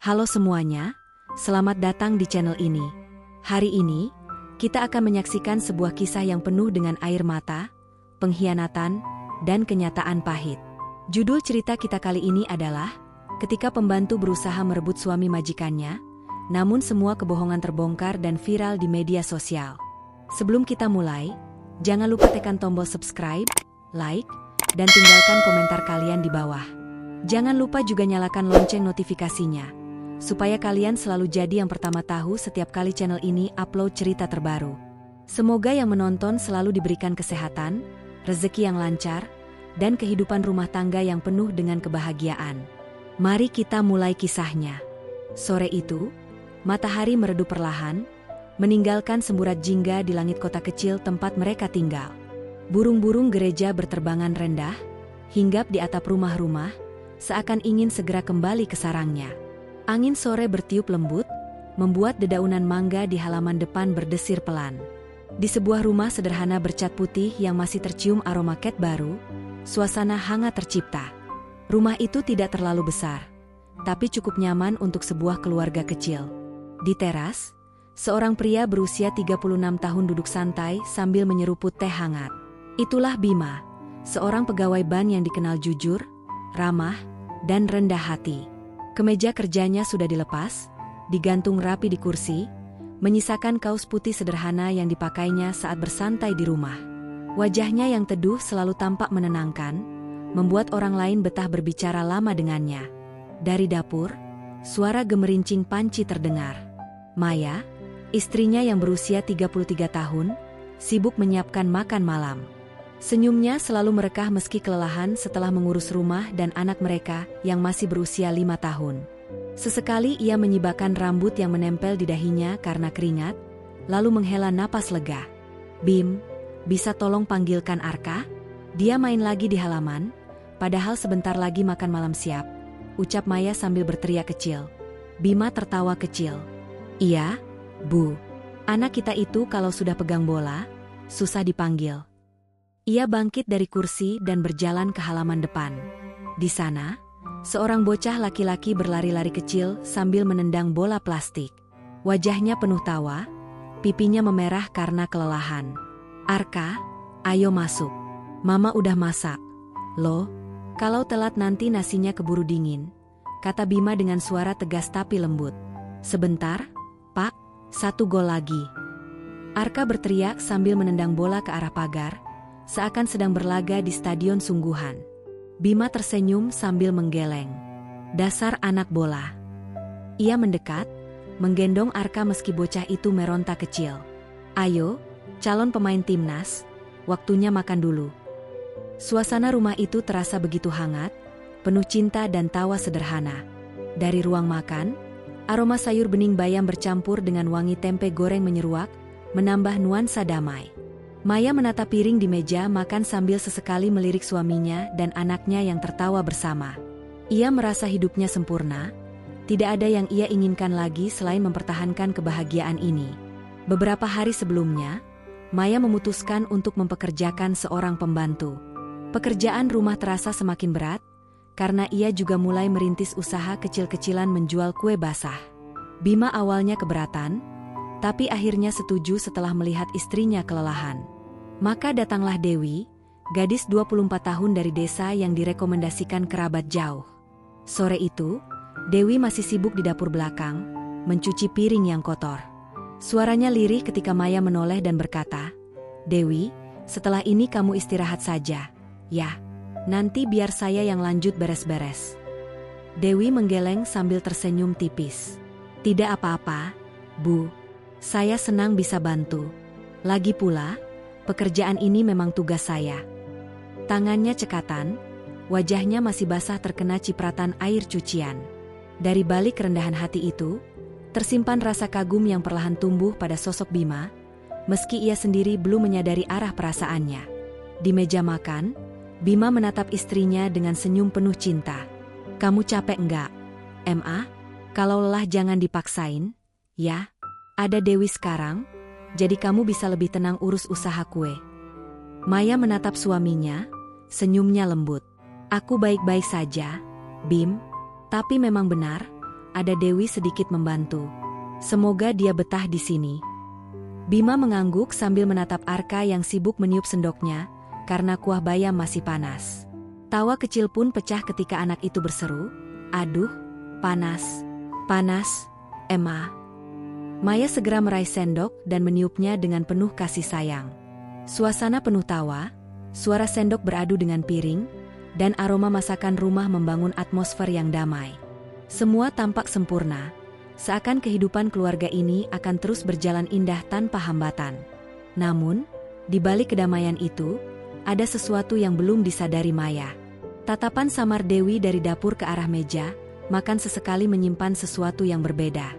Halo semuanya, selamat datang di channel ini. Hari ini, kita akan menyaksikan sebuah kisah yang penuh dengan air mata, pengkhianatan, dan kenyataan pahit. Judul cerita kita kali ini adalah, ketika pembantu berusaha merebut suami majikannya, namun semua kebohongan terbongkar dan viral di media sosial. Sebelum kita mulai, jangan lupa tekan tombol subscribe, like, dan tinggalkan komentar kalian di bawah. Jangan lupa juga nyalakan lonceng notifikasinya, supaya kalian selalu jadi yang pertama tahu setiap kali channel ini upload cerita terbaru. Semoga yang menonton selalu diberikan kesehatan, rezeki yang lancar, dan kehidupan rumah tangga yang penuh dengan kebahagiaan. Mari kita mulai kisahnya. Sore itu, matahari meredup perlahan, meninggalkan semburat jingga di langit kota kecil tempat mereka tinggal. Burung-burung gereja berterbangan rendah, hinggap di atap rumah-rumah, seakan ingin segera kembali ke sarangnya. Angin sore bertiup lembut, membuat dedaunan mangga di halaman depan berdesir pelan. Di sebuah rumah sederhana bercat putih yang masih tercium aroma cat baru, suasana hangat tercipta. Rumah itu tidak terlalu besar, tapi cukup nyaman untuk sebuah keluarga kecil. Di teras, seorang pria berusia 36 tahun duduk santai sambil menyeruput teh hangat. Itulah Bima, seorang pegawai bank yang dikenal jujur, ramah, dan rendah hati. Kemeja kerjanya sudah dilepas, digantung rapi di kursi, menyisakan kaos putih sederhana yang dipakainya saat bersantai di rumah. Wajahnya yang teduh selalu tampak menenangkan, membuat orang lain betah berbicara lama dengannya. Dari dapur, suara gemerincing panci terdengar. Maya, istrinya yang berusia 33 tahun, sibuk menyiapkan makan malam. Senyumnya selalu merekah meski kelelahan setelah mengurus rumah dan anak mereka yang masih berusia 5 tahun. Sesekali ia menyibakkan rambut yang menempel di dahinya karena keringat, lalu menghela napas lega. "Bim, bisa tolong panggilkan Arka? Dia main lagi di halaman, padahal sebentar lagi makan malam siap," ucap Maya sambil berteriak kecil. Bima tertawa kecil. "Iya, Bu. Anak kita itu kalau sudah pegang bola, susah dipanggil." Ia bangkit dari kursi dan berjalan ke halaman depan. Di sana, seorang bocah laki-laki berlari-lari kecil sambil menendang bola plastik. Wajahnya penuh tawa, pipinya memerah karena kelelahan. "Arka, ayo masuk. Mama udah masak. Loh, kalau telat nanti nasinya keburu dingin," kata Bima dengan suara tegas tapi lembut. "Sebentar, Pak, 1 gol lagi." Arka berteriak sambil menendang bola ke arah pagar, seakan sedang berlaga di stadion sungguhan. Bima tersenyum sambil menggeleng. "Dasar anak bola." Ia mendekat, menggendong Arka meski bocah itu meronta kecil. "Ayo, calon pemain timnas, waktunya makan dulu." Suasana rumah itu terasa begitu hangat, penuh cinta dan tawa sederhana. Dari ruang makan, aroma sayur bening bayam bercampur dengan wangi tempe goreng menyeruak, menambah nuansa damai. Maya menatap piring di meja makan sambil sesekali melirik suaminya dan anaknya yang tertawa bersama. Ia merasa hidupnya sempurna, tidak ada yang ia inginkan lagi selain mempertahankan kebahagiaan ini. Beberapa hari sebelumnya, Maya memutuskan untuk mempekerjakan seorang pembantu. Pekerjaan rumah terasa semakin berat, karena ia juga mulai merintis usaha kecil-kecilan menjual kue basah. Bima awalnya keberatan, tapi akhirnya setuju setelah melihat istrinya kelelahan. Maka datanglah Dewi, gadis 24 tahun dari desa yang direkomendasikan kerabat jauh. Sore itu, Dewi masih sibuk di dapur belakang, mencuci piring yang kotor. Suaranya lirih ketika Maya menoleh dan berkata, "Dewi, setelah ini kamu istirahat saja, ya. Nanti biar saya yang lanjut beres-beres." Dewi menggeleng sambil tersenyum tipis. "Tidak apa-apa, Bu. Saya senang bisa bantu. Lagi pula, pekerjaan ini memang tugas saya." Tangannya cekatan, wajahnya masih basah terkena cipratan air cucian. Dari balik kerendahan hati itu, tersimpan rasa kagum yang perlahan tumbuh pada sosok Bima, meski ia sendiri belum menyadari arah perasaannya. Di meja makan, Bima menatap istrinya dengan senyum penuh cinta. "Kamu capek enggak, Ma? Kalau lelah jangan dipaksain, ya. Ada Dewi sekarang, jadi kamu bisa lebih tenang urus usaha kue." Maya menatap suaminya, senyumnya lembut. "Aku baik-baik saja, Bim. Tapi memang benar, ada Dewi sedikit membantu. Semoga dia betah di sini. Bima mengangguk sambil menatap Arka yang sibuk meniup sendoknya, karena kuah bayam masih panas. Tawa kecil pun pecah ketika anak itu berseru, "Aduh, panas, panas, Emma." Maya segera meraih sendok dan meniupnya dengan penuh kasih sayang. Suasana penuh tawa, suara sendok beradu dengan piring, dan aroma masakan rumah membangun atmosfer yang damai. Semua tampak sempurna, seakan kehidupan keluarga ini akan terus berjalan indah tanpa hambatan. Namun, di balik kedamaian itu, ada sesuatu yang belum disadari Maya. Tatapan samar Dewi dari dapur ke arah meja, makan sesekali menyimpan sesuatu yang berbeda.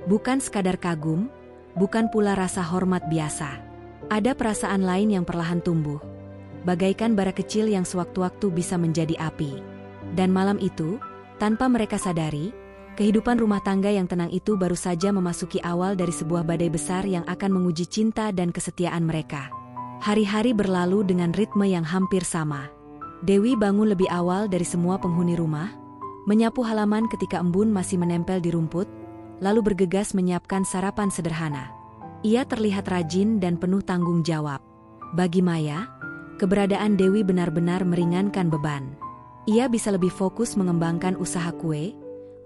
Bukan sekadar kagum, bukan pula rasa hormat biasa. Ada perasaan lain yang perlahan tumbuh, bagaikan bara kecil yang sewaktu-waktu bisa menjadi api. Dan malam itu, tanpa mereka sadari, kehidupan rumah tangga yang tenang itu baru saja memasuki awal dari sebuah badai besar yang akan menguji cinta dan kesetiaan mereka. Hari-hari berlalu dengan ritme yang hampir sama. Dewi bangun lebih awal dari semua penghuni rumah, menyapu halaman ketika embun masih menempel di rumput, lalu bergegas menyiapkan sarapan sederhana. Ia terlihat rajin dan penuh tanggung jawab. Bagi Maya, keberadaan Dewi benar-benar meringankan beban. Ia bisa lebih fokus mengembangkan usaha kue,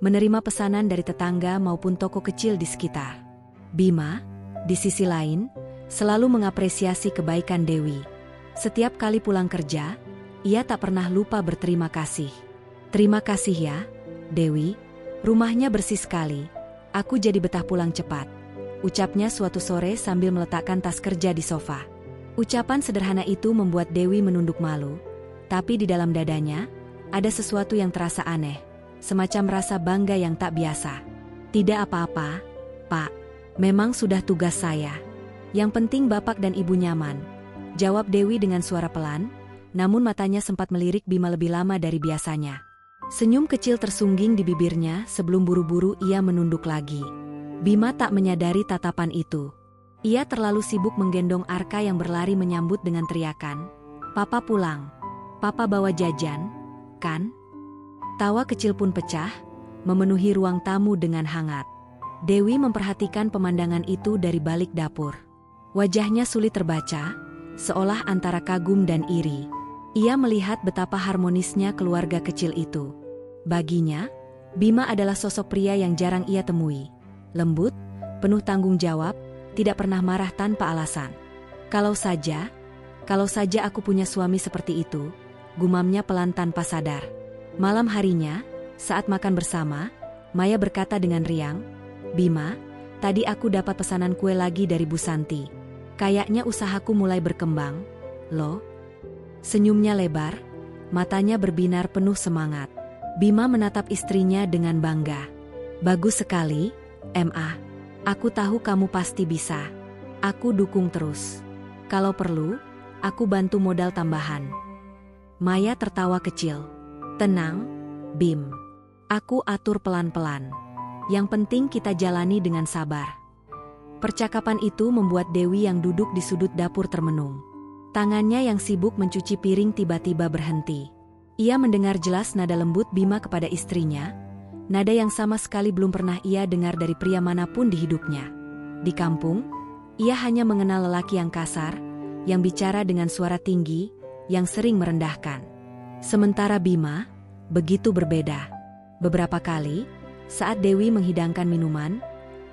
menerima pesanan dari tetangga maupun toko kecil di sekitar. Bima, di sisi lain, selalu mengapresiasi kebaikan Dewi. Setiap kali pulang kerja, ia tak pernah lupa berterima kasih. "Terima kasih ya, Dewi. Rumahnya bersih sekali. Aku jadi betah pulang cepat," ucapnya suatu sore sambil meletakkan tas kerja di sofa. Ucapan sederhana itu membuat Dewi menunduk malu, tapi di dalam dadanya, ada sesuatu yang terasa aneh, semacam rasa bangga yang tak biasa. "Tidak apa-apa, Pak. Memang sudah tugas saya. Yang penting Bapak dan Ibu nyaman," jawab Dewi dengan suara pelan, namun matanya sempat melirik Bima lebih lama dari biasanya. Senyum kecil tersungging di bibirnya sebelum buru-buru ia menunduk lagi. Bima tak menyadari tatapan itu. Ia terlalu sibuk menggendong Arka yang berlari menyambut dengan teriakan, "Papa pulang. Papa bawa jajan, kan?" Tawa kecil pun pecah, memenuhi ruang tamu dengan hangat. Dewi memperhatikan pemandangan itu dari balik dapur. Wajahnya sulit terbaca, seolah antara kagum dan iri. Ia melihat betapa harmonisnya keluarga kecil itu. Baginya, Bima adalah sosok pria yang jarang ia temui. Lembut, penuh tanggung jawab, tidak pernah marah tanpa alasan. Kalau saja aku punya suami seperti itu," gumamnya pelan tanpa sadar. Malam harinya, saat makan bersama, Maya berkata dengan riang, "Bima, tadi aku dapat pesanan kue lagi dari Bu Santi. Kayaknya usahaku mulai berkembang, loh." Senyumnya lebar, matanya berbinar penuh semangat. Bima menatap istrinya dengan bangga. "Bagus sekali, Ma. Aku tahu kamu pasti bisa. Aku dukung terus. Kalau perlu, aku bantu modal tambahan." Maya tertawa kecil. "Tenang, Bim. Aku atur pelan-pelan. Yang penting kita jalani dengan sabar." Percakapan itu membuat Dewi yang duduk di sudut dapur termenung. Tangannya yang sibuk mencuci piring tiba-tiba berhenti. Ia mendengar jelas nada lembut Bima kepada istrinya, nada yang sama sekali belum pernah ia dengar dari pria manapun di hidupnya. Di kampung, ia hanya mengenal lelaki yang kasar, yang bicara dengan suara tinggi, yang sering merendahkan. Sementara Bima, begitu berbeda. Beberapa kali, saat Dewi menghidangkan minuman,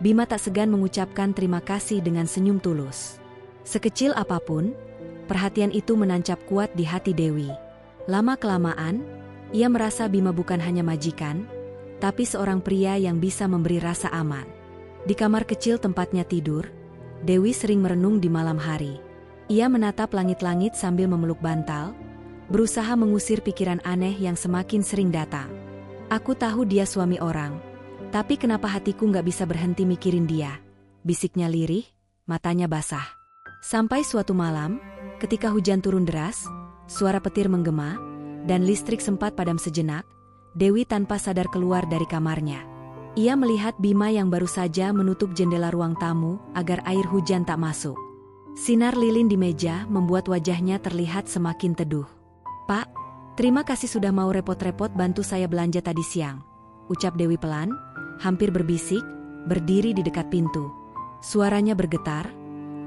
Bima tak segan mengucapkan terima kasih dengan senyum tulus. Sekecil apapun, perhatian itu menancap kuat di hati Dewi. Lama-kelamaan, ia merasa Bima bukan hanya majikan, tapi seorang pria yang bisa memberi rasa aman. Di kamar kecil tempatnya tidur, Dewi sering merenung di malam hari. Ia menatap langit-langit sambil memeluk bantal, berusaha mengusir pikiran aneh yang semakin sering datang. "Aku tahu dia suami orang, tapi kenapa hatiku nggak bisa berhenti mikirin dia?" bisiknya lirih, matanya basah. Sampai suatu malam, ketika hujan turun deras, suara petir menggema, dan listrik sempat padam sejenak, Dewi tanpa sadar keluar dari kamarnya. Ia melihat Bima yang baru saja menutup jendela ruang tamu agar air hujan tak masuk. Sinar lilin di meja membuat wajahnya terlihat semakin teduh. "Pak, terima kasih sudah mau repot-repot bantu saya belanja tadi siang," ucap Dewi pelan, hampir berbisik, berdiri di dekat pintu. Suaranya bergetar,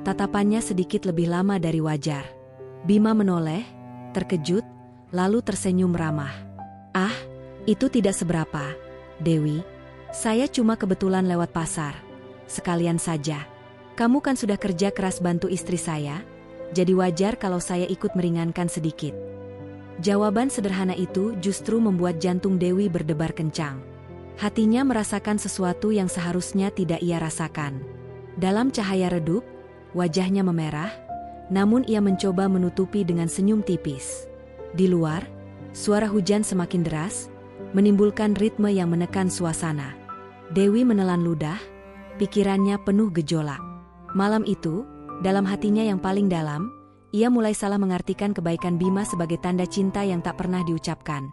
tatapannya sedikit lebih lama dari wajar. Bima menoleh, terkejut, lalu tersenyum ramah. "Ah, itu tidak seberapa, Dewi. Saya cuma kebetulan lewat pasar. Sekalian saja. Kamu kan sudah kerja keras bantu istri saya, jadi wajar kalau saya ikut meringankan sedikit." Jawaban sederhana itu justru membuat jantung Dewi berdebar kencang. Hatinya merasakan sesuatu yang seharusnya tidak ia rasakan. Dalam cahaya redup, wajahnya memerah, namun ia mencoba menutupi dengan senyum tipis. Di luar, suara hujan semakin deras, menimbulkan ritme yang menekan suasana. Dewi menelan ludah, pikirannya penuh gejolak. Malam itu, dalam hatinya yang paling dalam, ia mulai salah mengartikan kebaikan Bima sebagai tanda cinta yang tak pernah diucapkan.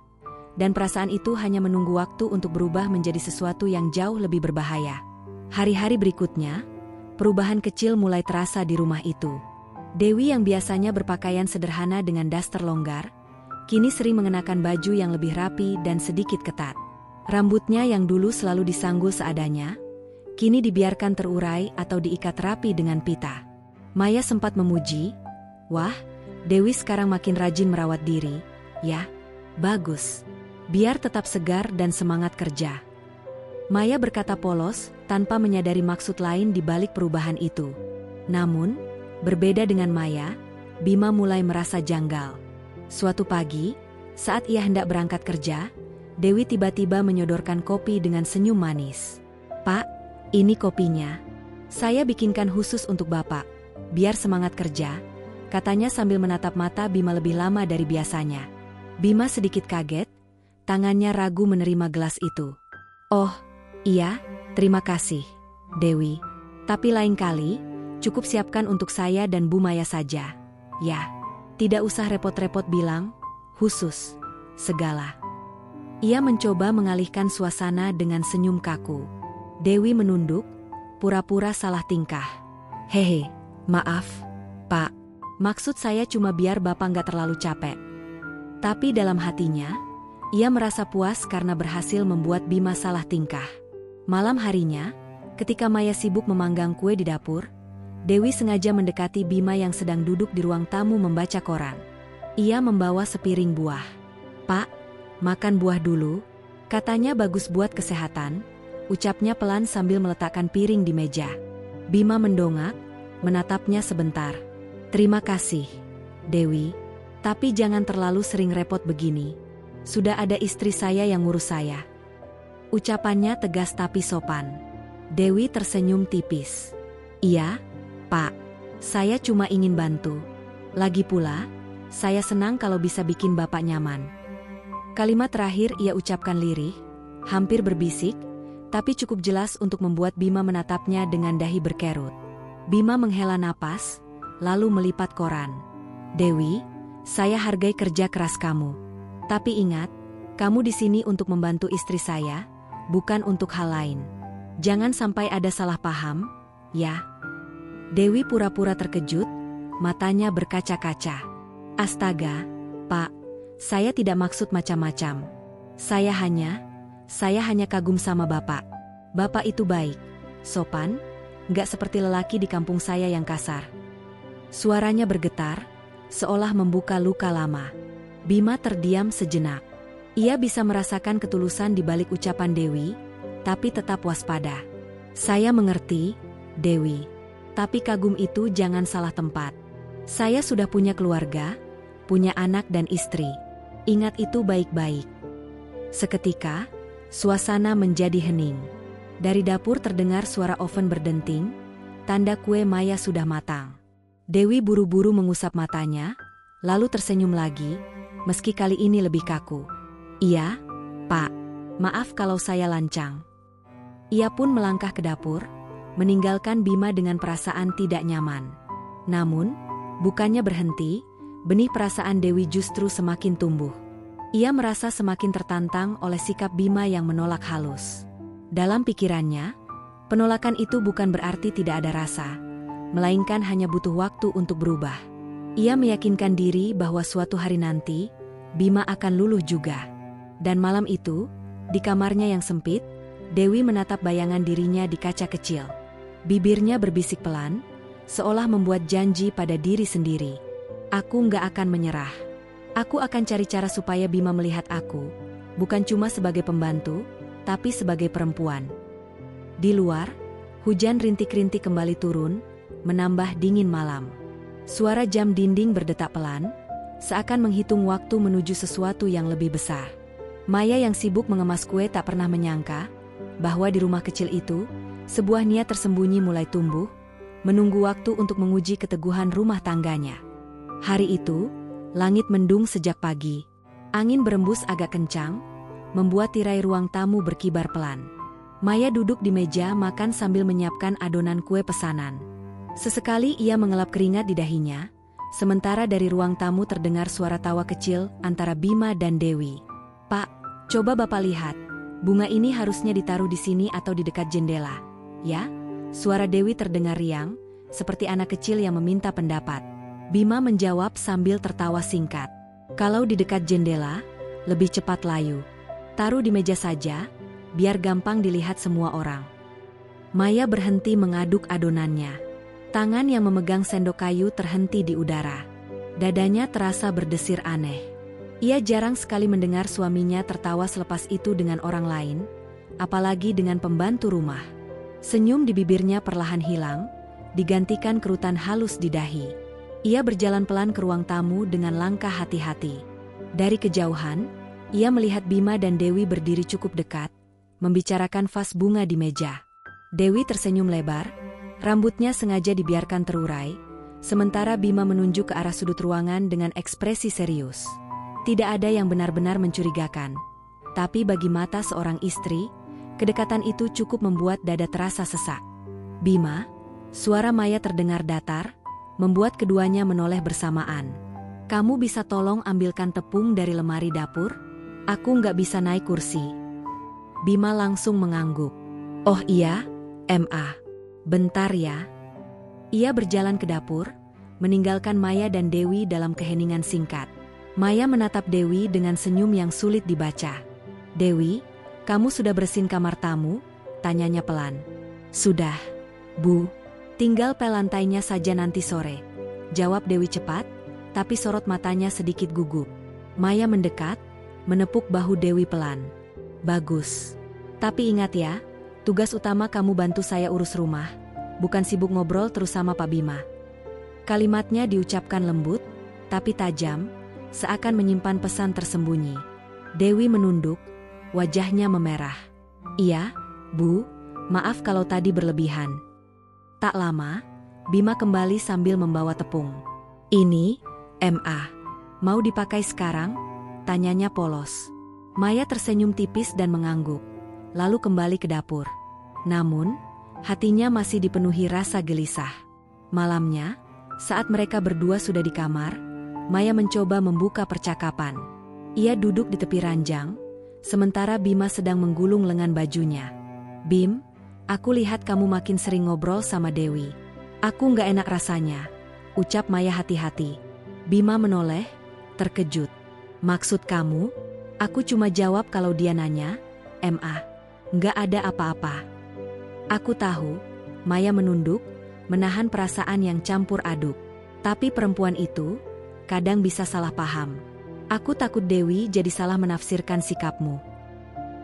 Dan perasaan itu hanya menunggu waktu untuk berubah menjadi sesuatu yang jauh lebih berbahaya. Hari-hari berikutnya, perubahan kecil mulai terasa di rumah itu. Dewi yang biasanya berpakaian sederhana dengan daster longgar, kini sering mengenakan baju yang lebih rapi dan sedikit ketat. Rambutnya yang dulu selalu disanggul seadanya, kini dibiarkan terurai atau diikat rapi dengan pita. Maya sempat memuji, "Wah, Dewi sekarang makin rajin merawat diri, ya. Bagus. Biar tetap segar dan semangat kerja." Maya berkata polos, tanpa menyadari maksud lain di balik perubahan itu. Namun, berbeda dengan Maya, Bima mulai merasa janggal. Suatu pagi, saat ia hendak berangkat kerja, Dewi tiba-tiba menyodorkan kopi dengan senyum manis. "Pak, ini kopinya. Saya bikinkan khusus untuk Bapak, biar semangat kerja," katanya sambil menatap mata Bima lebih lama dari biasanya. Bima sedikit kaget, tangannya ragu menerima gelas itu. "Oh, iya, terima kasih, Dewi. Tapi lain kali, cukup siapkan untuk saya dan Bu Maya saja. Ya, tidak usah repot-repot bilang, khusus, segala." Ia mencoba mengalihkan suasana dengan senyum kaku. Dewi menunduk, pura-pura salah tingkah. "Hehe, maaf, Pak. Maksud saya cuma biar Bapak nggak terlalu capek." Tapi dalam hatinya, ia merasa puas karena berhasil membuat Bima salah tingkah. Malam harinya, ketika Maya sibuk memanggang kue di dapur, Dewi sengaja mendekati Bima yang sedang duduk di ruang tamu membaca koran. Ia membawa sepiring buah. "Pak, makan buah dulu, katanya bagus buat kesehatan," ucapnya pelan sambil meletakkan piring di meja. Bima mendongak, menatapnya sebentar. "Terima kasih, Dewi. Tapi jangan terlalu sering repot begini. Sudah ada istri saya yang ngurus saya." Ucapannya tegas tapi sopan. Dewi tersenyum tipis. "Iya, Pak. Saya cuma ingin bantu. Lagi pula, saya senang kalau bisa bikin Bapak nyaman." Kalimat terakhir ia ucapkan lirih, hampir berbisik, tapi cukup jelas untuk membuat Bima menatapnya dengan dahi berkerut. Bima menghela napas, lalu melipat koran. "Dewi, saya hargai kerja keras kamu. Tapi ingat, kamu di sini untuk membantu istri saya, bukan untuk hal lain. Jangan sampai ada salah paham, ya." Dewi pura-pura terkejut, matanya berkaca-kaca. "Astaga, Pak, saya tidak maksud macam-macam. Saya hanya kagum sama Bapak. Bapak itu baik, sopan, nggak seperti lelaki di kampung saya yang kasar." Suaranya bergetar, seolah membuka luka lama. Bima terdiam sejenak. Ia bisa merasakan ketulusan di balik ucapan Dewi, tapi tetap waspada. "Saya mengerti, Dewi. Tapi kagum itu jangan salah tempat. Saya sudah punya keluarga, punya anak dan istri. Ingat itu baik-baik." Seketika, suasana menjadi hening. Dari dapur terdengar suara oven berdenting, tanda kue Maya sudah matang. Dewi buru-buru mengusap matanya, lalu tersenyum lagi, meski kali ini lebih kaku. "Iya, Pak. Maaf kalau saya lancang." Ia pun melangkah ke dapur, meninggalkan Bima dengan perasaan tidak nyaman. Namun, bukannya berhenti, benih perasaan Dewi justru semakin tumbuh. Ia merasa semakin tertantang oleh sikap Bima yang menolak halus. Dalam pikirannya, penolakan itu bukan berarti tidak ada rasa, melainkan hanya butuh waktu untuk berubah. Ia meyakinkan diri bahwa suatu hari nanti, Bima akan luluh juga. Dan malam itu, di kamarnya yang sempit, Dewi menatap bayangan dirinya di kaca kecil. Bibirnya berbisik pelan, seolah membuat janji pada diri sendiri. Aku nggak akan menyerah. Aku akan cari cara supaya Bima melihat aku, bukan cuma sebagai pembantu, tapi sebagai perempuan. Di luar, hujan rintik-rintik kembali turun, menambah dingin malam. Suara jam dinding berdetak pelan, seakan menghitung waktu menuju sesuatu yang lebih besar. Maya yang sibuk mengemas kue tak pernah menyangka bahwa di rumah kecil itu, sebuah niat tersembunyi mulai tumbuh, menunggu waktu untuk menguji keteguhan rumah tangganya. Hari itu, langit mendung sejak pagi. Angin berembus agak kencang, membuat tirai ruang tamu berkibar pelan. Maya duduk di meja makan sambil menyiapkan adonan kue pesanan. Sesekali ia mengelap keringat di dahinya, sementara dari ruang tamu terdengar suara tawa kecil antara Bima dan Dewi. "Pak, coba Bapak lihat, bunga ini harusnya ditaruh di sini atau di dekat jendela, ya?" Suara Dewi terdengar riang, seperti anak kecil yang meminta pendapat. Bima menjawab sambil tertawa singkat. "Kalau di dekat jendela, lebih cepat layu. Taruh di meja saja, biar gampang dilihat semua orang." Maya berhenti mengaduk adonannya. Tangan yang memegang sendok kayu terhenti di udara. Dadanya terasa berdesir aneh. Ia jarang sekali mendengar suaminya tertawa selepas itu dengan orang lain, apalagi dengan pembantu rumah. Senyum di bibirnya perlahan hilang, digantikan kerutan halus di dahi. Ia berjalan pelan ke ruang tamu dengan langkah hati-hati. Dari kejauhan, ia melihat Bima dan Dewi berdiri cukup dekat, membicarakan vas bunga di meja. Dewi tersenyum lebar, rambutnya sengaja dibiarkan terurai, sementara Bima menunjuk ke arah sudut ruangan dengan ekspresi serius. Tidak ada yang benar-benar mencurigakan, tapi bagi mata seorang istri, kedekatan itu cukup membuat dada terasa sesak. "Bima," suara Maya terdengar datar, membuat keduanya menoleh bersamaan. "Kamu bisa tolong ambilkan tepung dari lemari dapur? Aku nggak bisa naik kursi." Bima langsung mengangguk. "Oh iya, Ma. Bentar ya." Ia berjalan ke dapur, meninggalkan Maya dan Dewi dalam keheningan singkat. Maya menatap Dewi dengan senyum yang sulit dibaca. "Dewi, kamu sudah bersihin kamar tamu?" tanyanya pelan. "Sudah, Bu. Tinggal pel lantainya saja nanti sore," jawab Dewi cepat, tapi sorot matanya sedikit gugup. Maya mendekat, menepuk bahu Dewi pelan. "Bagus. Tapi ingat ya, tugas utama kamu bantu saya urus rumah, bukan sibuk ngobrol terus sama Pak Bima." Kalimatnya diucapkan lembut, tapi tajam, seakan menyimpan pesan tersembunyi. Dewi menunduk, wajahnya memerah. "Iya, Bu, maaf kalau tadi berlebihan." Tak lama, Bima kembali sambil membawa tepung. "Ini, Ma. Mau dipakai sekarang?" tanyanya polos. Maya tersenyum tipis dan mengangguk, lalu kembali ke dapur. Namun, hatinya masih dipenuhi rasa gelisah. Malamnya, saat mereka berdua sudah di kamar, Maya mencoba membuka percakapan. Ia duduk di tepi ranjang, sementara Bima sedang menggulung lengan bajunya. "Bim, aku lihat kamu makin sering ngobrol sama Dewi. Aku nggak enak rasanya," ucap Maya hati-hati. Bima menoleh, terkejut. "Maksud kamu?" "Aku cuma jawab kalau dia nanya, Ma. Nggak ada apa-apa." "Aku tahu." Maya menunduk, menahan perasaan yang campur aduk. "Tapi perempuan itu kadang bisa salah paham. Aku takut Dewi jadi salah menafsirkan sikapmu."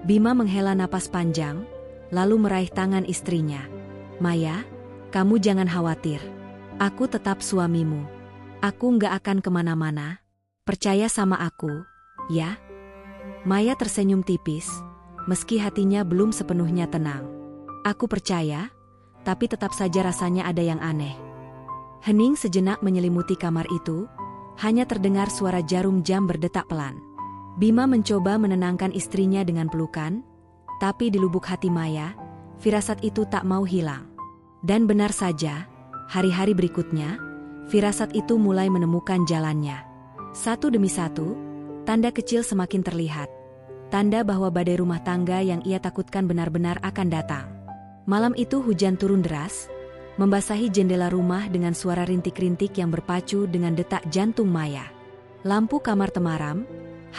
Bima menghela napas panjang, lalu meraih tangan istrinya. "Maya, kamu jangan khawatir. Aku tetap suamimu. Aku nggak akan kemana-mana. Percaya sama aku, ya?" Maya tersenyum tipis, meski hatinya belum sepenuhnya tenang. "Aku percaya, tapi tetap saja rasanya ada yang aneh." Hening sejenak menyelimuti kamar itu, hanya terdengar suara jarum jam berdetak pelan. Bima mencoba menenangkan istrinya dengan pelukan, tapi di lubuk hati Maya, firasat itu tak mau hilang. Dan benar saja, hari-hari berikutnya, firasat itu mulai menemukan jalannya. Satu demi satu, tanda kecil semakin terlihat. Tanda bahwa badai rumah tangga yang ia takutkan benar-benar akan datang. Malam itu hujan turun deras, membasahi jendela rumah dengan suara rintik-rintik yang berpacu dengan detak jantung Maya. Lampu kamar temaram,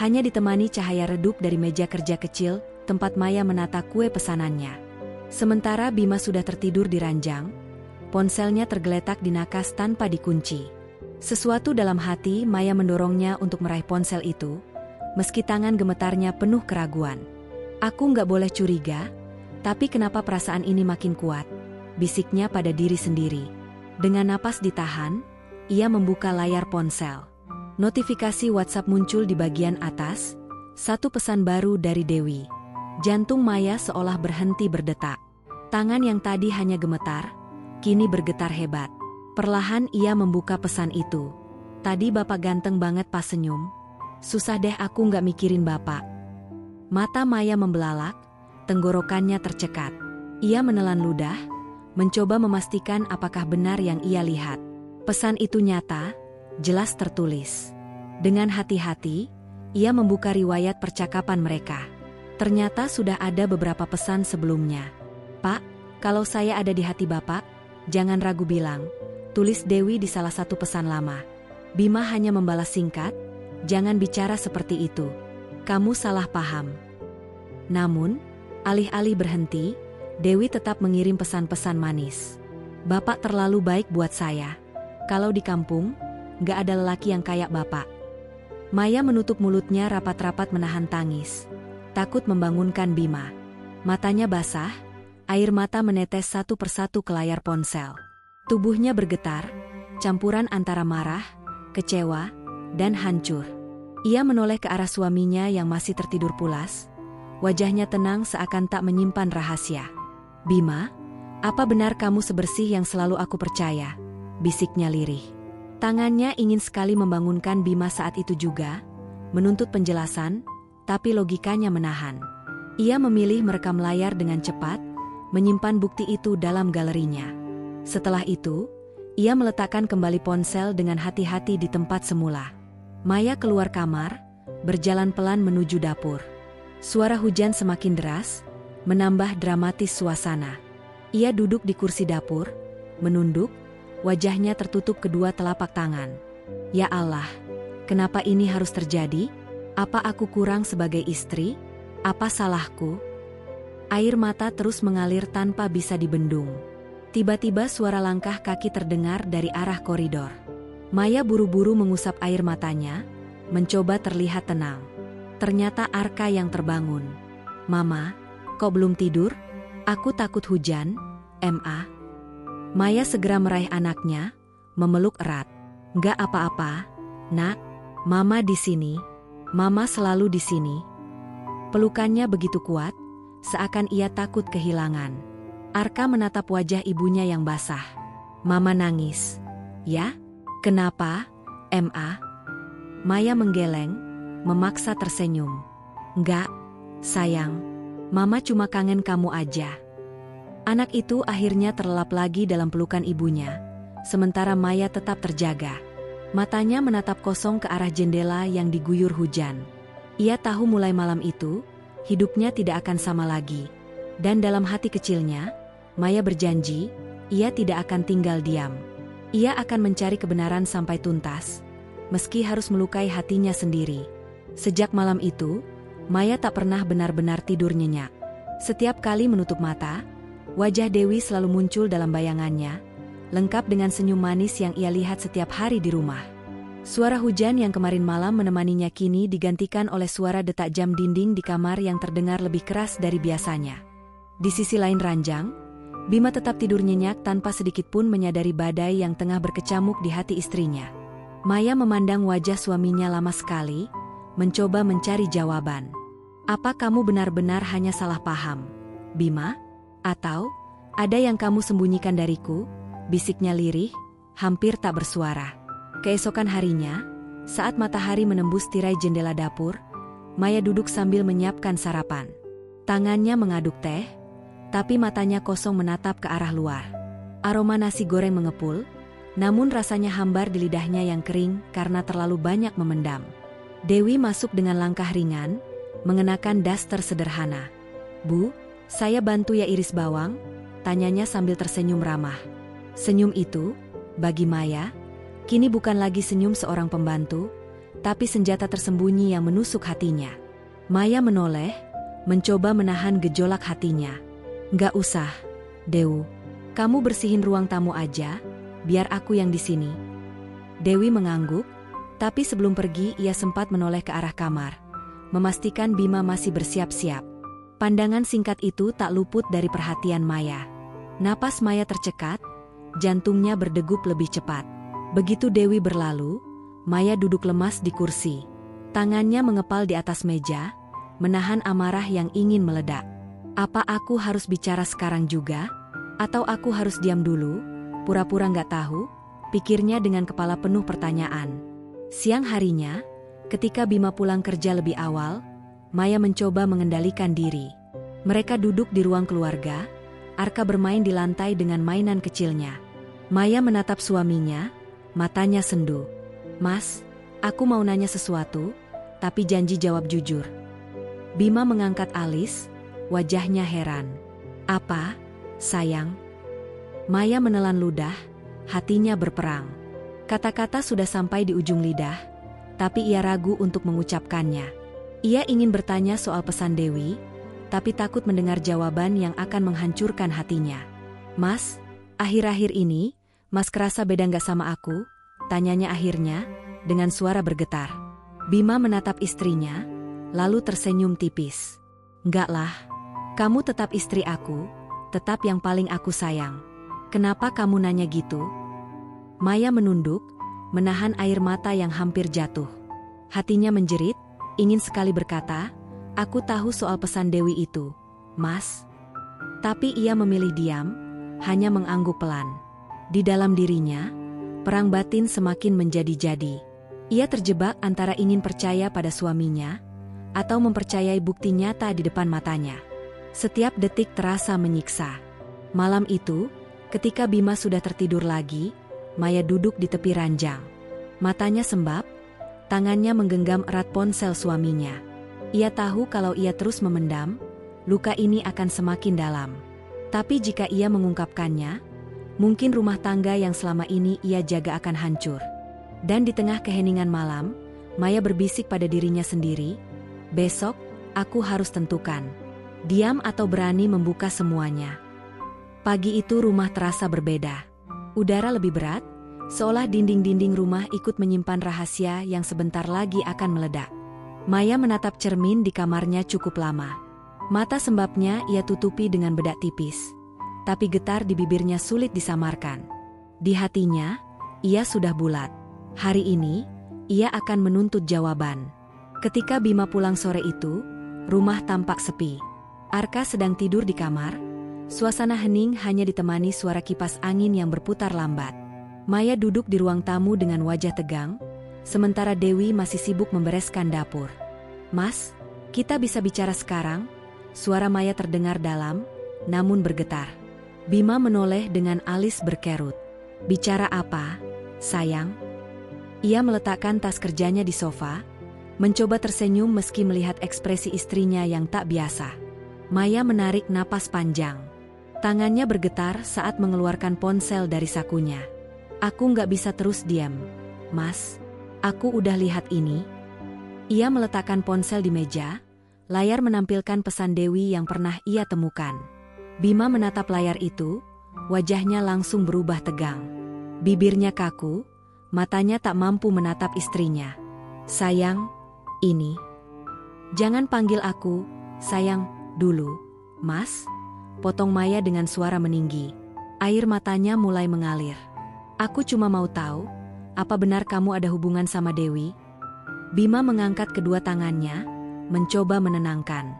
hanya ditemani cahaya redup dari meja kerja kecil tempat Maya menata kue pesanannya. Sementara Bima sudah tertidur di ranjang, ponselnya tergeletak di nakas tanpa dikunci. Sesuatu dalam hati Maya mendorongnya untuk meraih ponsel itu, meski tangan gemetarnya penuh keraguan. Aku nggak boleh curiga, tapi kenapa perasaan ini makin kuat? Bisiknya pada diri sendiri. Dengan napas ditahan, ia membuka layar ponsel. Notifikasi WhatsApp muncul di bagian atas, satu pesan baru dari Dewi. Jantung Maya seolah berhenti berdetak. Tangan yang tadi hanya gemetar, kini bergetar hebat. Perlahan ia membuka pesan itu. Tadi Bapak ganteng banget pas senyum. Susah deh aku nggak mikirin Bapak. Mata Maya membelalak, tenggorokannya tercekat. Ia menelan ludah, mencoba memastikan apakah benar yang ia lihat. Pesan itu nyata, jelas tertulis. Dengan hati-hati, ia membuka riwayat percakapan mereka. Ternyata sudah ada beberapa pesan sebelumnya. Pak, kalau saya ada di hati Bapak, jangan ragu bilang, tulis Dewi di salah satu pesan lama. Bima hanya membalas singkat, jangan bicara seperti itu. Kamu salah paham. Namun, alih-alih berhenti, Dewi tetap mengirim pesan-pesan manis. Bapak terlalu baik buat saya. Kalau di kampung, gak ada lelaki yang kayak Bapak. Maya menutup mulutnya rapat-rapat menahan tangis. Takut membangunkan Bima. Matanya basah, air mata menetes satu persatu ke layar ponsel. Tubuhnya bergetar, campuran antara marah, kecewa, dan hancur. Ia menoleh ke arah suaminya yang masih tertidur pulas. Wajahnya tenang seakan tak menyimpan rahasia. Bima, apa benar kamu sebersih yang selalu aku percaya? Bisiknya lirih. Tangannya ingin sekali membangunkan Bima saat itu juga, menuntut penjelasan, tapi logikanya menahan. Ia memilih merekam layar dengan cepat, menyimpan bukti itu dalam galerinya. Setelah itu, ia meletakkan kembali ponsel dengan hati-hati di tempat semula. Maya keluar kamar, berjalan pelan menuju dapur. Suara hujan semakin deras, menambah dramatis suasana. Ia duduk di kursi dapur, menunduk, wajahnya tertutup kedua telapak tangan. Ya Allah, kenapa ini harus terjadi? Apa aku kurang sebagai istri? Apa salahku? Air mata terus mengalir tanpa bisa dibendung. Tiba-tiba suara langkah kaki terdengar dari arah koridor. Maya buru-buru mengusap air matanya, mencoba terlihat tenang. Ternyata Arka yang terbangun. Mama, kok belum tidur? Aku takut hujan, Ma. Maya segera meraih anaknya, memeluk erat. Nggak apa-apa, Nak. Mama di sini. Mama selalu di sini. Pelukannya begitu kuat, seakan ia takut kehilangan. Arka menatap wajah ibunya yang basah. Mama nangis. Ya? Kenapa, Ma? Maya menggeleng, memaksa tersenyum. Enggak, sayang. Mama cuma kangen kamu aja. Anak itu akhirnya terlelap lagi dalam pelukan ibunya, sementara Maya tetap terjaga. Matanya menatap kosong ke arah jendela yang diguyur hujan. Ia tahu mulai malam itu, hidupnya tidak akan sama lagi. Dan dalam hati kecilnya, Maya berjanji, ia tidak akan tinggal diam. Ia akan mencari kebenaran sampai tuntas, meski harus melukai hatinya sendiri. Sejak malam itu, Maya tak pernah benar-benar tidur nyenyak. Setiap kali menutup mata, wajah Dewi selalu muncul dalam bayangannya, lengkap dengan senyum manis yang ia lihat setiap hari di rumah. Suara hujan yang kemarin malam menemaninya kini digantikan oleh suara detak jam dinding di kamar yang terdengar lebih keras dari biasanya. Di sisi lain ranjang, Bima tetap tidur nyenyak tanpa sedikit pun menyadari badai yang tengah berkecamuk di hati istrinya. Maya memandang wajah suaminya lama sekali, mencoba mencari jawaban. Apa kamu benar-benar hanya salah paham, Bima? Atau ada yang kamu sembunyikan dariku? Bisiknya lirih, hampir tak bersuara. Keesokan harinya, saat matahari menembus tirai jendela dapur, Maya duduk sambil menyiapkan sarapan. Tangannya mengaduk teh, tapi matanya kosong menatap ke arah luar. Aroma nasi goreng mengepul, namun rasanya hambar di lidahnya yang kering karena terlalu banyak memendam. Dewi masuk dengan langkah ringan, mengenakan daster sederhana. Bu, saya bantu ya iris bawang? Tanyanya sambil tersenyum ramah. Senyum itu, bagi Maya, kini bukan lagi senyum seorang pembantu, tapi senjata tersembunyi yang menusuk hatinya. Maya menoleh, mencoba menahan gejolak hatinya. "Nggak usah, Dewi. Kamu bersihin ruang tamu aja, biar aku yang di sini." Dewi mengangguk, tapi sebelum pergi ia sempat menoleh ke arah kamar, memastikan Bima masih bersiap-siap. Pandangan singkat itu tak luput dari perhatian Maya. Napas Maya tercekat, jantungnya berdegup lebih cepat. Begitu Dewi berlalu, Maya duduk lemas di kursi. Tangannya mengepal di atas meja, menahan amarah yang ingin meledak. "Apa aku harus bicara sekarang juga? Atau aku harus diam dulu, pura-pura nggak tahu?" pikirnya dengan kepala penuh pertanyaan. Siang harinya, ketika Bima pulang kerja lebih awal, Maya mencoba mengendalikan diri. Mereka duduk di ruang keluarga, Arka bermain di lantai dengan mainan kecilnya. Maya menatap suaminya, matanya sendu. "Mas, aku mau nanya sesuatu, tapi janji jawab jujur." Bima mengangkat alis, wajahnya heran. "Apa, sayang?" Maya menelan ludah, hatinya berperang. Kata-kata sudah sampai di ujung lidah, tapi ia ragu untuk mengucapkannya. Ia ingin bertanya soal pesan Dewi, tapi takut mendengar jawaban yang akan menghancurkan hatinya. "Mas, akhir-akhir ini, Mas kerasa beda nggak sama aku?" tanyanya akhirnya, dengan suara bergetar. Bima menatap istrinya, lalu tersenyum tipis. "Nggak lah, kamu tetap istri aku, tetap yang paling aku sayang. Kenapa kamu nanya gitu?" Maya menunduk, menahan air mata yang hampir jatuh. Hatinya menjerit, ingin sekali berkata, "Aku tahu soal pesan Dewi itu, Mas." Tapi ia memilih diam, hanya mengangguk pelan. Di dalam dirinya, perang batin semakin menjadi-jadi. Ia terjebak antara ingin percaya pada suaminya, atau mempercayai bukti nyata di depan matanya. Setiap detik terasa menyiksa. Malam itu, ketika Bima sudah tertidur lagi, Maya duduk di tepi ranjang. Matanya sembab, tangannya menggenggam erat ponsel suaminya. Ia tahu kalau ia terus memendam, luka ini akan semakin dalam. Tapi jika ia mengungkapkannya, mungkin rumah tangga yang selama ini ia jaga akan hancur. Dan di tengah keheningan malam, Maya berbisik pada dirinya sendiri, "Besok, aku harus tentukan. Diam atau berani membuka semuanya." Pagi itu rumah terasa berbeda. Udara lebih berat, seolah dinding-dinding rumah ikut menyimpan rahasia yang sebentar lagi akan meledak. Maya menatap cermin di kamarnya cukup lama. Mata sembabnya ia tutupi dengan bedak tipis, tapi getar di bibirnya sulit disamarkan. Di hatinya, ia sudah bulat. Hari ini, ia akan menuntut jawaban. Ketika Bima pulang sore itu, rumah tampak sepi. Arka sedang tidur di kamar. Suasana hening hanya ditemani suara kipas angin yang berputar lambat. Maya duduk di ruang tamu dengan wajah tegang, sementara Dewi masih sibuk membereskan dapur. "Mas, kita bisa bicara sekarang?" Suara Maya terdengar dalam, namun bergetar. Bima menoleh dengan alis berkerut. "Bicara apa, sayang?" Ia meletakkan tas kerjanya di sofa, mencoba tersenyum meski melihat ekspresi istrinya yang tak biasa. Maya menarik napas panjang. Tangannya bergetar saat mengeluarkan ponsel dari sakunya. "Aku nggak bisa terus diam, Mas. Aku udah lihat ini." Ia meletakkan ponsel di meja, layar menampilkan pesan Dewi yang pernah ia temukan. Bima menatap layar itu, wajahnya langsung berubah tegang. Bibirnya kaku, matanya tak mampu menatap istrinya. "Sayang, ini." "Jangan panggil aku, sayang, dulu, Mas," potong Maya dengan suara meninggi. Air matanya mulai mengalir. "Aku cuma mau tahu, apa benar kamu ada hubungan sama Dewi?" Bima mengangkat kedua tangannya, mencoba menenangkan.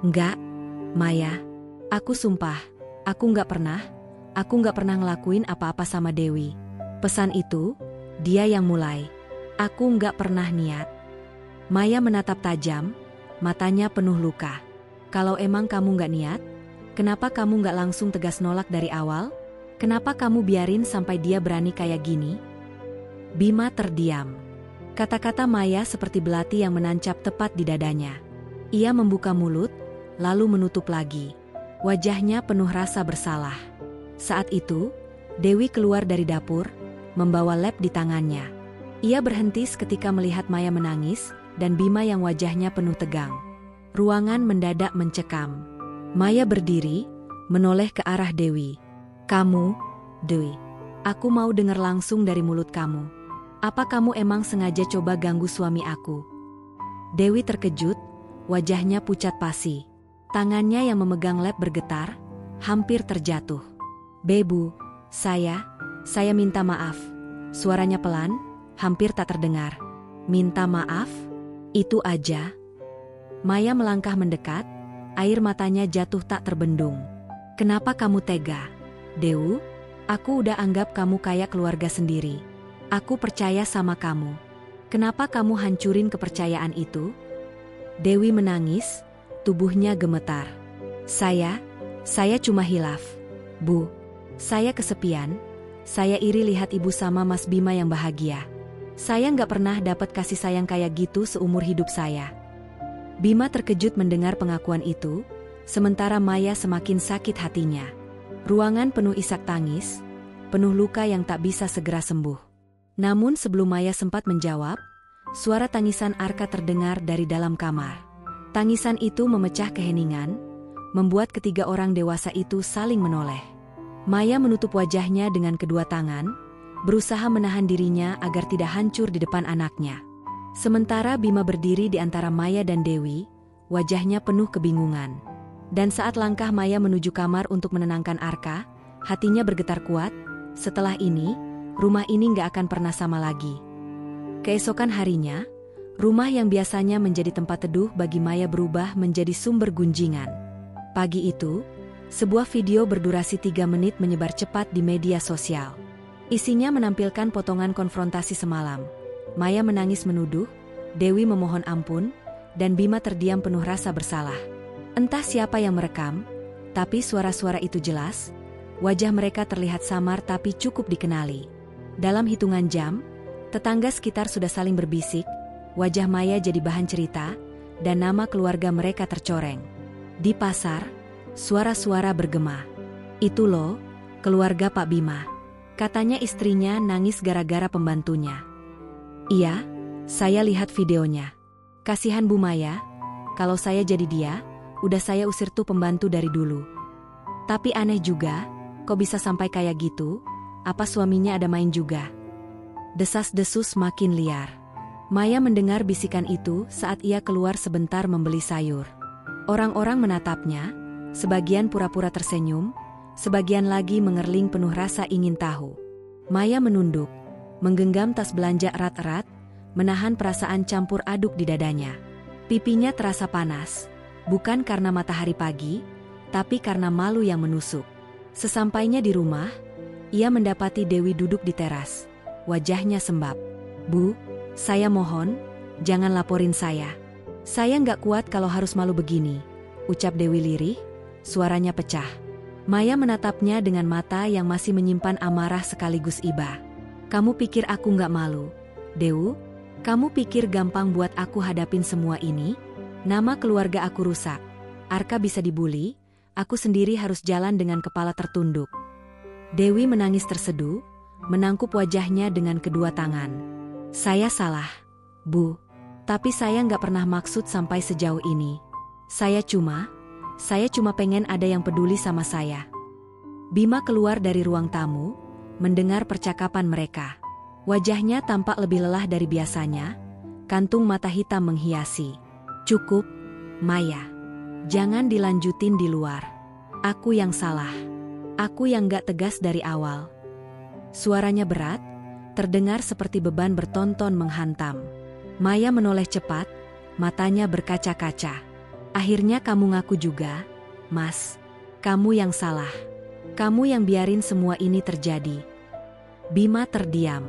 "Enggak, Maya. Aku sumpah, aku nggak pernah ngelakuin apa-apa sama Dewi. Pesan itu, dia yang mulai. Aku nggak pernah niat." Maya menatap tajam, matanya penuh luka. "Kalau emang kamu nggak niat, kenapa kamu nggak langsung tegas nolak dari awal? Kenapa kamu biarin sampai dia berani kayak gini?" Bima terdiam. Kata-kata Maya seperti belati yang menancap tepat di dadanya. Ia membuka mulut, lalu menutup lagi. Wajahnya penuh rasa bersalah. Saat itu, Dewi keluar dari dapur, membawa lap di tangannya. Ia berhenti seketika melihat Maya menangis, dan Bima yang wajahnya penuh tegang. Ruangan mendadak mencekam. Maya berdiri, menoleh ke arah Dewi. "Kamu, Dewi, aku mau dengar langsung dari mulut kamu. Apa kamu emang sengaja coba ganggu suami aku?" Dewi terkejut, wajahnya pucat pasi. Tangannya yang memegang lap bergetar, hampir terjatuh. "Bebu, saya minta maaf." Suaranya pelan, hampir tak terdengar. "Minta maaf? Itu aja?" Maya melangkah mendekat, air matanya jatuh tak terbendung. "Kenapa kamu tega? Dewu, aku udah anggap kamu kayak keluarga sendiri. Aku percaya sama kamu. Kenapa kamu hancurin kepercayaan itu?" Dewi menangis, tubuhnya gemetar. Saya cuma hilaf. Bu, saya kesepian. Saya iri lihat ibu sama Mas Bima yang bahagia. Saya nggak pernah dapat kasih sayang kayak gitu seumur hidup saya." Bima terkejut mendengar pengakuan itu, sementara Maya semakin sakit hatinya. Ruangan penuh isak tangis, penuh luka yang tak bisa segera sembuh. Namun sebelum Maya sempat menjawab, suara tangisan Arka terdengar dari dalam kamar. Tangisan itu memecah keheningan, membuat ketiga orang dewasa itu saling menoleh. Maya menutup wajahnya dengan kedua tangan, berusaha menahan dirinya agar tidak hancur di depan anaknya. Sementara Bima berdiri di antara Maya dan Dewi, wajahnya penuh kebingungan. Dan saat langkah Maya menuju kamar untuk menenangkan Arka, hatinya bergetar kuat. Setelah ini, rumah ini nggak akan pernah sama lagi. Keesokan harinya, rumah yang biasanya menjadi tempat teduh bagi Maya berubah menjadi sumber gunjingan. Pagi itu, sebuah video berdurasi 3 menit menyebar cepat di media sosial. Isinya menampilkan potongan konfrontasi semalam. Maya menangis menuduh, Dewi memohon ampun, dan Bima terdiam penuh rasa bersalah. Entah siapa yang merekam, tapi suara-suara itu jelas, wajah mereka terlihat samar tapi cukup dikenali. Dalam hitungan jam, tetangga sekitar sudah saling berbisik, wajah Maya jadi bahan cerita, dan nama keluarga mereka tercoreng. Di pasar, suara-suara bergema. "Itu loh, keluarga Pak Bima," katanya istrinya nangis gara-gara pembantunya. "Iya, saya lihat videonya. Kasihan Bu Maya, kalau saya jadi dia, udah saya usir tuh pembantu dari dulu. Tapi aneh juga, kok bisa sampai kayak gitu? Apa suaminya ada main juga?" Desas-desus makin liar. Maya mendengar bisikan itu saat ia keluar sebentar membeli sayur. Orang-orang menatapnya, sebagian pura-pura tersenyum, sebagian lagi mengerling penuh rasa ingin tahu. Maya menunduk, menggenggam tas belanja erat-erat, menahan perasaan campur aduk di dadanya. Pipinya terasa panas, bukan karena matahari pagi, tapi karena malu yang menusuk. Sesampainya di rumah, ia mendapati Dewi duduk di teras. Wajahnya sembab. "Bu, saya mohon, jangan laporin saya. Saya nggak kuat kalau harus malu begini," ucap Dewi lirih, suaranya pecah. Maya menatapnya dengan mata yang masih menyimpan amarah sekaligus iba. "Kamu pikir aku nggak malu, Dewu? Kamu pikir gampang buat aku hadapin semua ini? Nama keluarga aku rusak. Arka bisa dibully, aku sendiri harus jalan dengan kepala tertunduk." Dewi menangis terseduh, menangkup wajahnya dengan kedua tangan. "Saya salah, Bu. Tapi saya nggak pernah maksud sampai sejauh ini. Saya cuma pengen ada yang peduli sama saya." Bima keluar dari ruang tamu, mendengar percakapan mereka. Wajahnya tampak lebih lelah dari biasanya, kantung mata hitam menghiasi. "Cukup, Maya. Jangan dilanjutin di luar. Aku yang salah. Aku yang gak tegas dari awal." Suaranya berat, terdengar seperti beban bertonton menghantam. Maya menoleh cepat, matanya berkaca-kaca. "Akhirnya kamu ngaku juga, Mas. Kamu yang salah. Kamu yang biarin semua ini terjadi." Bima terdiam.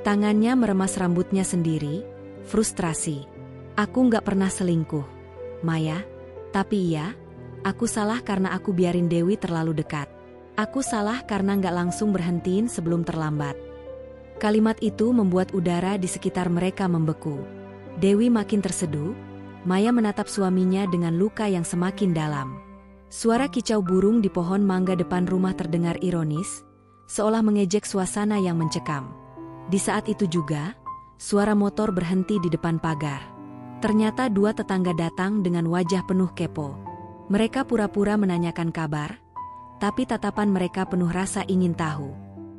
Tangannya meremas rambutnya sendiri, frustrasi. "Aku nggak pernah selingkuh, Maya. Tapi iya, aku salah karena aku biarin Dewi terlalu dekat. Aku salah karena nggak langsung berhentiin sebelum terlambat." Kalimat itu membuat udara di sekitar mereka membeku. Dewi makin terseduh, Maya menatap suaminya dengan luka yang semakin dalam. Suara kicau burung di pohon mangga depan rumah terdengar ironis, seolah mengejek suasana yang mencekam. Di saat itu juga, suara motor berhenti di depan pagar. Ternyata dua tetangga datang dengan wajah penuh kepo. Mereka pura-pura menanyakan kabar, tapi tatapan mereka penuh rasa ingin tahu.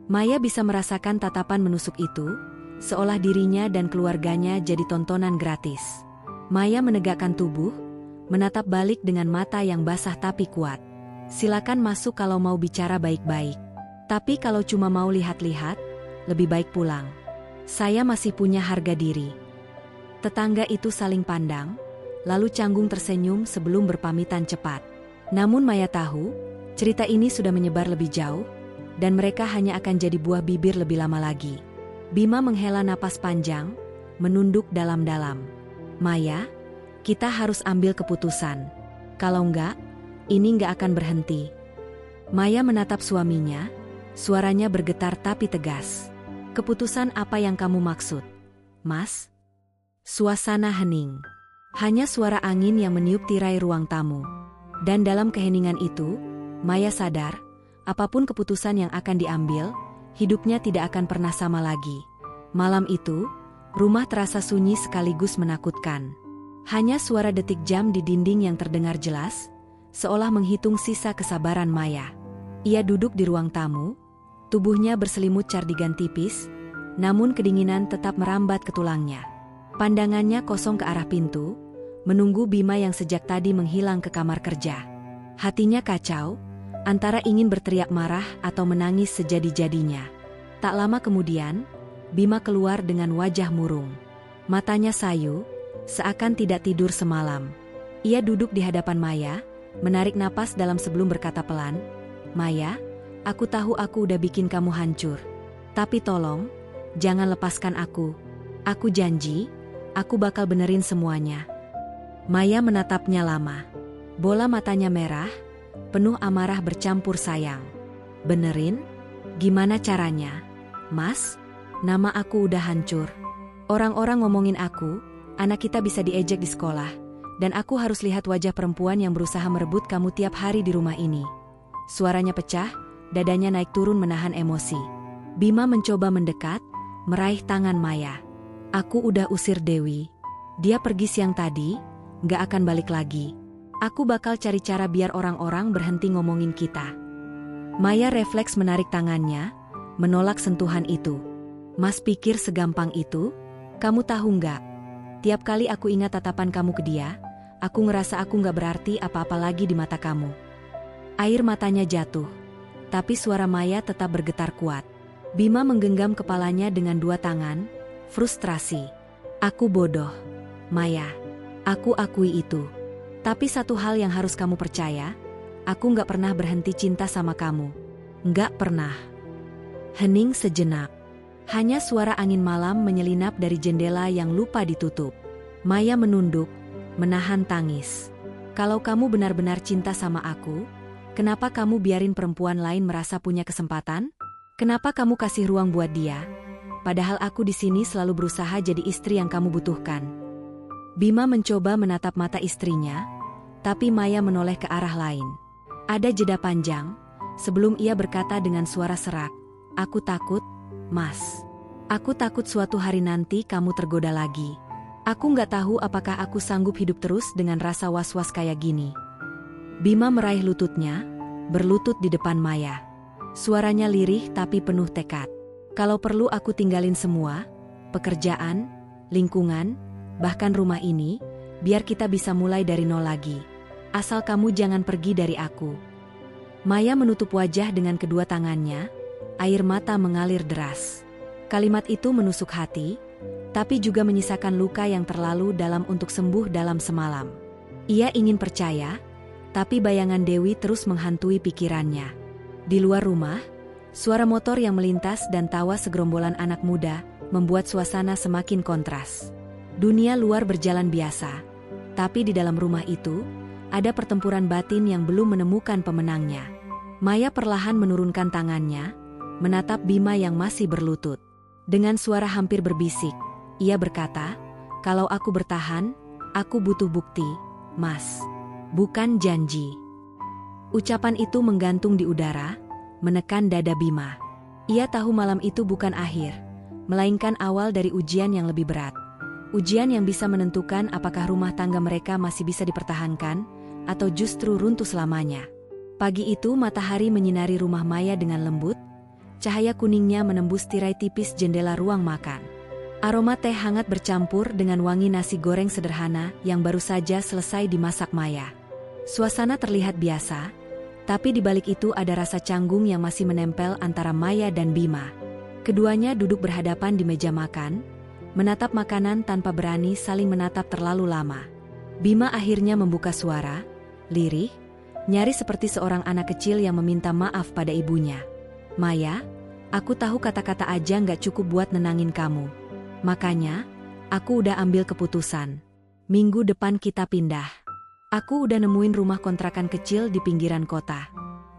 Maya bisa merasakan tatapan menusuk itu, seolah dirinya dan keluarganya jadi tontonan gratis. Maya menegakkan tubuh, menatap balik dengan mata yang basah tapi kuat. Silakan masuk kalau mau bicara baik-baik. Tapi kalau cuma mau lihat-lihat, lebih baik pulang. Saya masih punya harga diri. Tetangga itu saling pandang, lalu canggung tersenyum sebelum berpamitan cepat. Namun Maya tahu, cerita ini sudah menyebar lebih jauh, dan mereka hanya akan jadi buah bibir lebih lama lagi. Bima menghela napas panjang, menunduk dalam-dalam. Maya, kita harus ambil keputusan. Kalau enggak, ini enggak akan berhenti. Maya menatap suaminya, suaranya bergetar tapi tegas. Keputusan apa yang kamu maksud, Mas? Suasana hening. Hanya suara angin yang meniup tirai ruang tamu. Dan dalam keheningan itu, Maya sadar, apapun keputusan yang akan diambil, hidupnya tidak akan pernah sama lagi. Malam itu, rumah terasa sunyi sekaligus menakutkan. Hanya suara detik jam di dinding yang terdengar jelas, seolah menghitung sisa kesabaran Maya. Ia duduk di ruang tamu, tubuhnya berselimut cardigan tipis, namun kedinginan tetap merambat ke tulangnya. Pandangannya kosong ke arah pintu, menunggu Bima yang sejak tadi menghilang ke kamar kerja. Hatinya kacau, antara ingin berteriak marah atau menangis sejadi-jadinya. Tak lama kemudian, Bima keluar dengan wajah murung. Matanya sayu, seakan tidak tidur semalam. Ia duduk di hadapan Maya, menarik napas dalam sebelum berkata pelan, "Maya, aku tahu aku udah bikin kamu hancur. Tapi tolong, jangan lepaskan aku. Aku janji, aku bakal benerin semuanya." Maya menatapnya lama. Bola matanya merah, penuh amarah bercampur sayang. "Benerin? Gimana caranya? Mas, nama aku udah hancur. Orang-orang ngomongin aku, anak kita bisa diejek di sekolah, dan aku harus lihat wajah perempuan yang berusaha merebut kamu tiap hari di rumah ini." Suaranya pecah, dadanya naik turun menahan emosi. Bima mencoba mendekat, meraih tangan Maya. "Aku udah usir Dewi. Dia pergi siang tadi, gak akan balik lagi. Aku bakal cari cara biar orang-orang berhenti ngomongin kita." Maya refleks menarik tangannya, menolak sentuhan itu. "Mas pikir segampang itu? Kamu tahu nggak? Tiap kali aku ingat tatapan kamu ke dia, aku ngerasa aku nggak berarti apa-apa lagi di mata kamu." Air matanya jatuh, tapi suara Maya tetap bergetar kuat. Bima menggenggam kepalanya dengan dua tangan, frustrasi. "Aku bodoh, Maya. Aku akui itu. Tapi satu hal yang harus kamu percaya, aku nggak pernah berhenti cinta sama kamu. Nggak pernah." Hening sejenak. Hanya suara angin malam menyelinap dari jendela yang lupa ditutup. Maya menunduk, menahan tangis. "Kalau kamu benar-benar cinta sama aku, kenapa kamu biarin perempuan lain merasa punya kesempatan? Kenapa kamu kasih ruang buat dia? Padahal aku di sini selalu berusaha jadi istri yang kamu butuhkan." Bima mencoba menatap mata istrinya, tapi Maya menoleh ke arah lain. Ada jeda panjang, sebelum ia berkata dengan suara serak, "Aku takut, Mas. Aku takut suatu hari nanti kamu tergoda lagi. Aku nggak tahu apakah aku sanggup hidup terus dengan rasa was-was kayak gini." Bima meraih lututnya, berlutut di depan Maya. Suaranya lirih tapi penuh tekad. "Kalau perlu aku tinggalin semua, pekerjaan, lingkungan, bahkan rumah ini, biar kita bisa mulai dari nol lagi. Asal kamu jangan pergi dari aku." Maya menutup wajah dengan kedua tangannya, air mata mengalir deras. Kalimat itu menusuk hati, tapi juga menyisakan luka yang terlalu dalam untuk sembuh dalam semalam. Ia ingin percaya, tapi bayangan Dewi terus menghantui pikirannya. Di luar rumah, suara motor yang melintas dan tawa segerombolan anak muda membuat suasana semakin kontras. Dunia luar berjalan biasa, tapi di dalam rumah itu, ada pertempuran batin yang belum menemukan pemenangnya. Maya perlahan menurunkan tangannya, menatap Bima yang masih berlutut. Dengan suara hampir berbisik, ia berkata, "Kalau aku bertahan, aku butuh bukti, Mas. Bukan janji." Ucapan itu menggantung di udara, menekan dada Bima. Ia tahu malam itu bukan akhir, melainkan awal dari ujian yang lebih berat. Ujian yang bisa menentukan apakah rumah tangga mereka masih bisa dipertahankan, atau justru runtuh selamanya. Pagi itu matahari menyinari rumah Maya dengan lembut, cahaya kuningnya menembus tirai tipis jendela ruang makan. Aroma teh hangat bercampur dengan wangi nasi goreng sederhana yang baru saja selesai dimasak Maya. Suasana terlihat biasa, tapi di balik itu ada rasa canggung yang masih menempel antara Maya dan Bima. Keduanya duduk berhadapan di meja makan, menatap makanan tanpa berani saling menatap terlalu lama. Bima akhirnya membuka suara, lirih, nyaris seperti seorang anak kecil yang meminta maaf pada ibunya. Maya, aku tahu kata-kata aja nggak cukup buat nenangin kamu. Makanya, aku udah ambil keputusan. Minggu depan kita pindah. Aku udah nemuin rumah kontrakan kecil di pinggiran kota.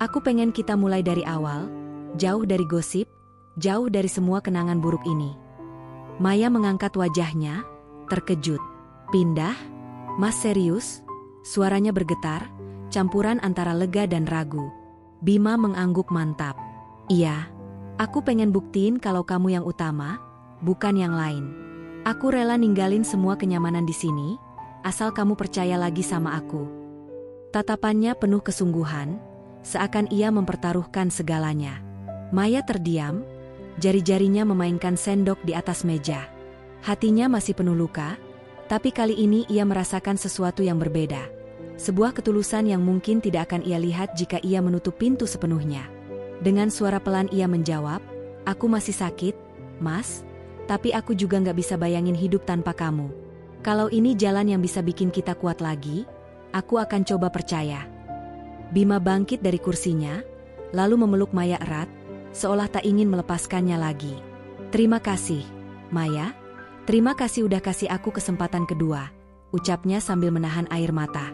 Aku pengen kita mulai dari awal, jauh dari gosip, jauh dari semua kenangan buruk ini. Maya mengangkat wajahnya, terkejut. Pindah? Mas serius? Suaranya bergetar, campuran antara lega dan ragu. Bima mengangguk mantap. Iya, aku pengen buktiin kalau kamu yang utama, bukan yang lain. Aku rela ninggalin semua kenyamanan di sini, asal kamu percaya lagi sama aku. Tatapannya penuh kesungguhan, seakan ia mempertaruhkan segalanya. Maya terdiam, jari-jarinya memainkan sendok di atas meja. Hatinya masih penuh luka, tapi kali ini ia merasakan sesuatu yang berbeda. Sebuah ketulusan yang mungkin tidak akan ia lihat jika ia menutup pintu sepenuhnya. Dengan suara pelan ia menjawab, aku masih sakit, Mas, tapi aku juga nggak bisa bayangin hidup tanpa kamu. Kalau ini jalan yang bisa bikin kita kuat lagi, aku akan coba percaya. Bima bangkit dari kursinya, lalu memeluk Maya erat, seolah tak ingin melepaskannya lagi. Terima kasih, Maya. Terima kasih udah kasih aku kesempatan kedua, ucapnya sambil menahan air mata.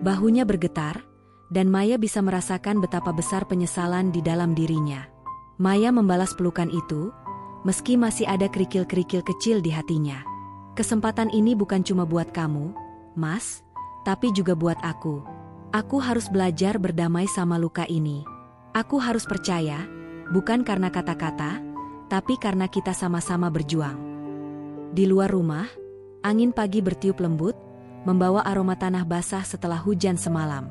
Bahunya bergetar, dan Maya bisa merasakan betapa besar penyesalan di dalam dirinya. Maya membalas pelukan itu, meski masih ada kerikil-kerikil kecil di hatinya. Kesempatan ini bukan cuma buat kamu, Mas, tapi juga buat aku. Aku harus belajar berdamai sama luka ini. Aku harus percaya, bukan karena kata-kata, tapi karena kita sama-sama berjuang. Di luar rumah, angin pagi bertiup lembut, membawa aroma tanah basah setelah hujan semalam.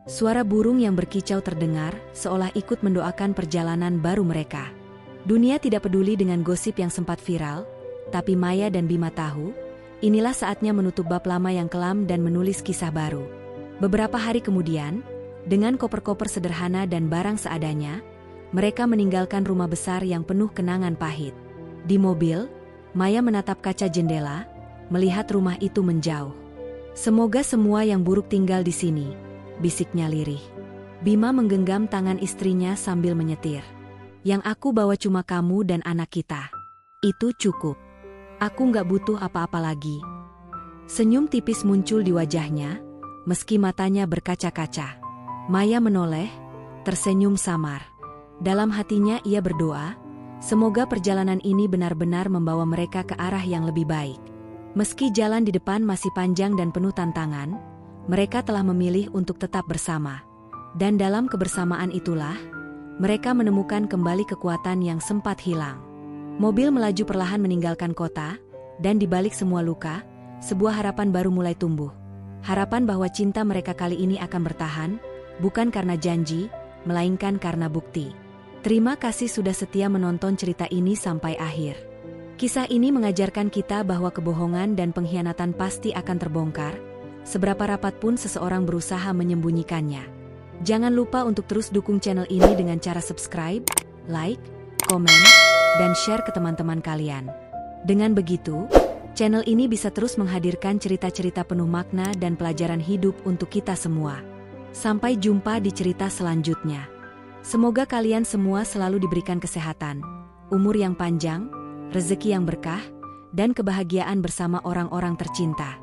Suara burung yang berkicau terdengar, seolah ikut mendoakan perjalanan baru mereka. Dunia tidak peduli dengan gosip yang sempat viral, tapi Maya dan Bima tahu, inilah saatnya menutup bab lama yang kelam dan menulis kisah baru. Beberapa hari kemudian, dengan koper-koper sederhana dan barang seadanya, mereka meninggalkan rumah besar yang penuh kenangan pahit. Di mobil, Maya menatap kaca jendela, melihat rumah itu menjauh. Semoga semua yang buruk tinggal di sini, bisiknya lirih. Bima menggenggam tangan istrinya sambil menyetir. Yang aku bawa cuma kamu dan anak kita. Itu cukup. Aku nggak butuh apa-apa lagi. Senyum tipis muncul di wajahnya, meski matanya berkaca-kaca. Maya menoleh, tersenyum samar. Dalam hatinya ia berdoa, semoga perjalanan ini benar-benar membawa mereka ke arah yang lebih baik. Meski jalan di depan masih panjang dan penuh tantangan, mereka telah memilih untuk tetap bersama. Dan dalam kebersamaan itulah, mereka menemukan kembali kekuatan yang sempat hilang. Mobil melaju perlahan meninggalkan kota, dan di balik semua luka, sebuah harapan baru mulai tumbuh. Harapan bahwa cinta mereka kali ini akan bertahan, bukan karena janji, melainkan karena bukti. Terima kasih sudah setia menonton cerita ini sampai akhir. Kisah ini mengajarkan kita bahwa kebohongan dan pengkhianatan pasti akan terbongkar, seberapa rapat pun seseorang berusaha menyembunyikannya. Jangan lupa untuk terus dukung channel ini dengan cara subscribe, like, komen, dan share ke teman-teman kalian. Dengan begitu, channel ini bisa terus menghadirkan cerita-cerita penuh makna dan pelajaran hidup untuk kita semua. Sampai jumpa di cerita selanjutnya. Semoga kalian semua selalu diberikan kesehatan, umur yang panjang, rezeki yang berkah, dan kebahagiaan bersama orang-orang tercinta.